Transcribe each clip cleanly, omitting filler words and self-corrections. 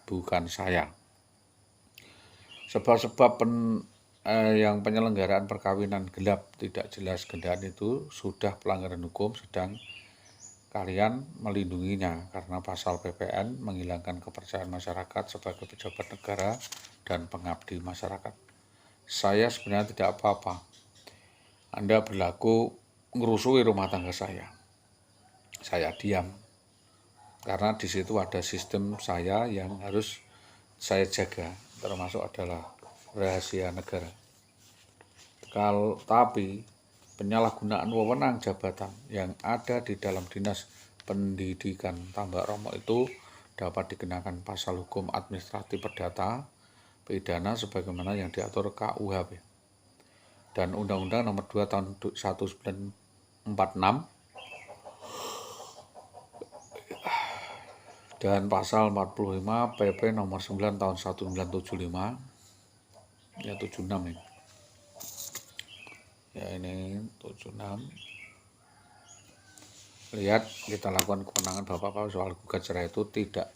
bukan saya. Sebab-sebab yang penyelenggaraan perkawinan gelap tidak jelas gendaan itu sudah pelanggaran hukum, sedang kalian melindunginya karena pasal PPN menghilangkan kepercayaan masyarakat sebagai pejabat negara dan pengabdi masyarakat. Saya sebenarnya tidak apa-apa. Anda berlaku ngerusui rumah tangga saya. Saya diam karena di situ ada sistem saya yang harus saya jaga, termasuk adalah rahasia negara. Tapi penyalahgunaan wewenang jabatan yang ada di dalam Dinas Pendidikan Tambak Romo itu dapat dikenakan pasal hukum administratif perdata pidana sebagaimana yang diatur KUHP dan Undang-Undang Nomor 2 Tahun 1946 dan pasal 45 PP Nomor 9 Tahun 1975 ya 76 ini. Ya ini 76. Lihat kita lakukan kewenangan Bapak soal gugat cerai itu tidak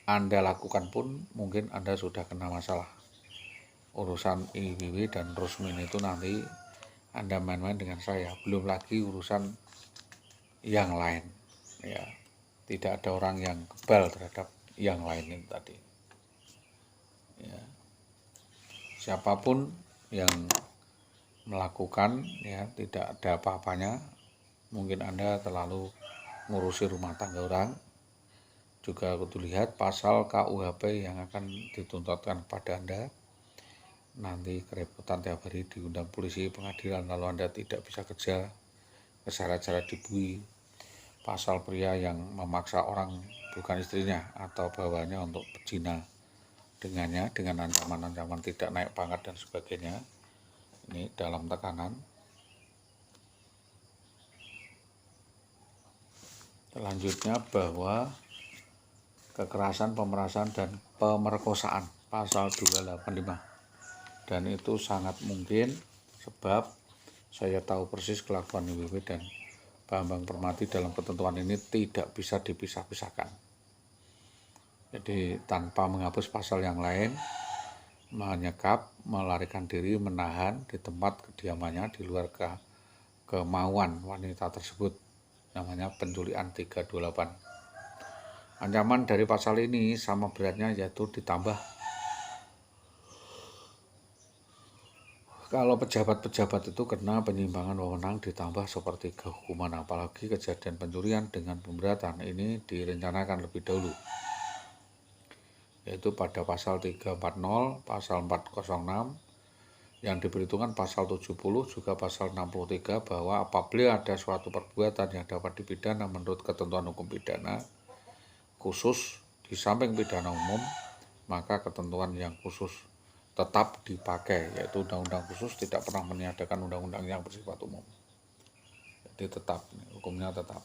Anda lakukan pun mungkin Anda sudah kena masalah. Urusan IWW dan Rusmin itu nanti Anda main-main dengan saya. Belum lagi urusan yang lain. Ya, tidak ada orang yang kebal terhadap yang lain itu tadi. Ya. Siapapun yang melakukan ya tidak ada apa-apanya, mungkin Anda terlalu ngurusi rumah tangga orang. Juga kudu lihat pasal KUHP yang akan dituntutkan kepada Anda. Nanti kerepotan tiap hari diundang polisi pengadilan lalu Anda tidak bisa kerja, keseret-seret dibui. Pasal pria yang memaksa orang bukan istrinya atau bawahnya untuk berzina dengannya dengan ancaman-ancaman tidak naik pangkat dan sebagainya. Ini dalam tekanan. Selanjutnya bahwa kekerasan, pemerasan, dan pemerkosaan pasal 285. Dan itu sangat mungkin sebab saya tahu persis kelakuan IWW dan Bambang Permati dalam ketentuan ini tidak bisa dipisah-pisahkan. Jadi tanpa menghapus pasal yang lain, menyekap, melarikan diri, menahan di tempat kediamannya di luar kemauan wanita tersebut, namanya penculikan 328. Ancaman dari pasal ini sama beratnya yaitu ditambah kalau pejabat-pejabat itu kena penyimpangan wewenang ditambah sepertiga hukuman, apalagi kejadian pencurian dengan pemberatan ini direncanakan lebih dahulu, yaitu pada pasal 340, pasal 406, yang diperhitungkan pasal 70, juga pasal 63 bahwa apabila ada suatu perbuatan yang dapat dipidana menurut ketentuan hukum pidana khusus di samping pidana umum, maka ketentuan yang khusus tetap dipakai, yaitu undang-undang khusus tidak pernah meniadakan undang-undang yang bersifat umum. Jadi tetap, hukumnya tetap.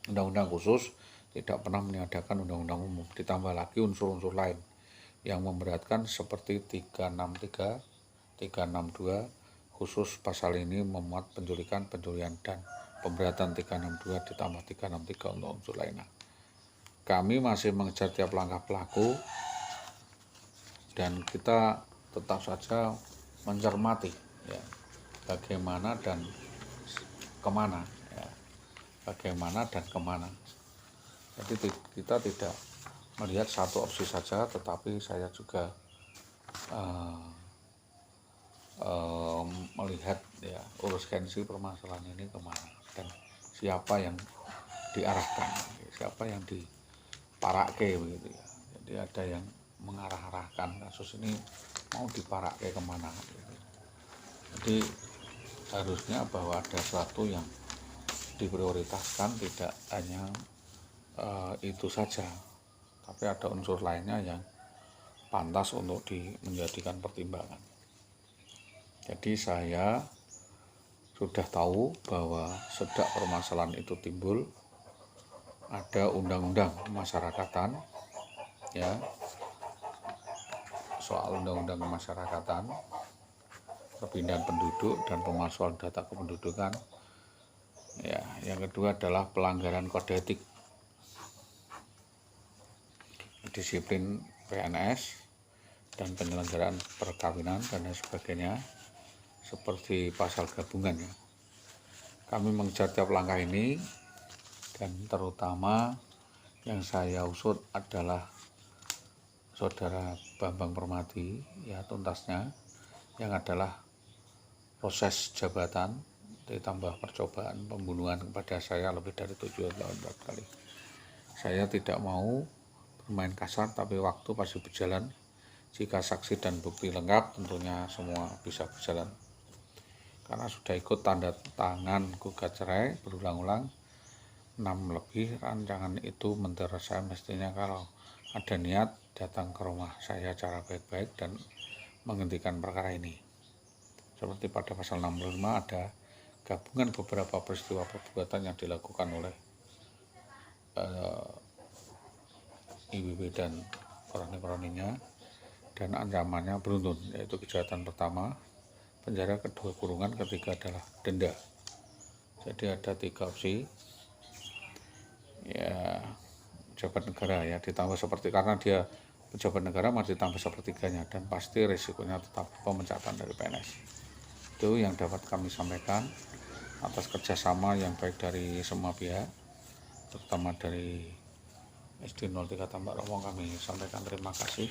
Undang-undang khusus tidak pernah meniadakan undang-undang umum. Ditambah lagi unsur-unsur lain yang memberatkan seperti 363, 362, khusus pasal ini memuat penculikan, pencurian, dan pemberatan 362 ditambah 363 untuk unsur lainnya. Kami masih mengejar tiap langkah pelaku dan kita tetap saja mencermati ya, bagaimana dan kemana ya, bagaimana dan kemana. Jadi kita tidak melihat satu opsi saja, tetapi saya juga melihat ya urgensi permasalahan ini kemana dan siapa yang diarahkan, siapa yang diparake begitu ya. Jadi ada yang mengarah-arahkan kasus ini mau diparake kemana gitu. Jadi harusnya bahwa ada sesuatu yang diprioritaskan, tidak hanya itu saja, tapi ada unsur lainnya yang pantas untuk menjadikan pertimbangan. Jadi saya sudah tahu bahwa sejak permasalahan itu timbul ada undang-undang kemasyarakatan ya, soal undang-undang kemasyarakatan, perpindahan penduduk dan pemalsuan data kependudukan. Ya, yang kedua adalah pelanggaran kode etik. disiplin PNS dan penyelenggaraan perkawinan dan lain sebagainya, seperti pasal gabungan ya. Kami mengejar tiap langkah ini, dan terutama yang saya usut adalah Saudara Bambang Permadi, ya tuntasnya, yang adalah proses jabatan ditambah percobaan pembunuhan kepada saya lebih dari 7 tahun 4 kali. Saya tidak mau bermain kasar, tapi waktu pasti berjalan. Jika saksi dan bukti lengkap, tentunya semua bisa berjalan. Karena sudah ikut tanda tangan gugat cerai berulang-ulang 6 lebih, rancangan itu menurut saya mestinya kalau ada niat datang ke rumah saya secara baik-baik dan menghentikan perkara ini. Seperti pada pasal 65 ada gabungan beberapa peristiwa perbuatan yang dilakukan oleh IWB dan kroni-kroninya, dan ancamannya beruntun, yaitu kejahatan pertama penjara, kedua kurungan, ketiga adalah denda. Jadi ada 3 opsi ya, pejabat negara ya ditambah seperti, karena dia pejabat negara masih ditambah sepertiganya, dan pasti risikonya tetap pemecatan dari PNS. Itu yang dapat kami sampaikan atas kerjasama yang baik dari semua pihak, terutama dari SD 03 Tambak Romong. Kami sampaikan terima kasih.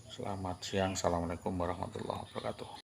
Selamat siang, assalamualaikum warahmatullahi wabarakatuh.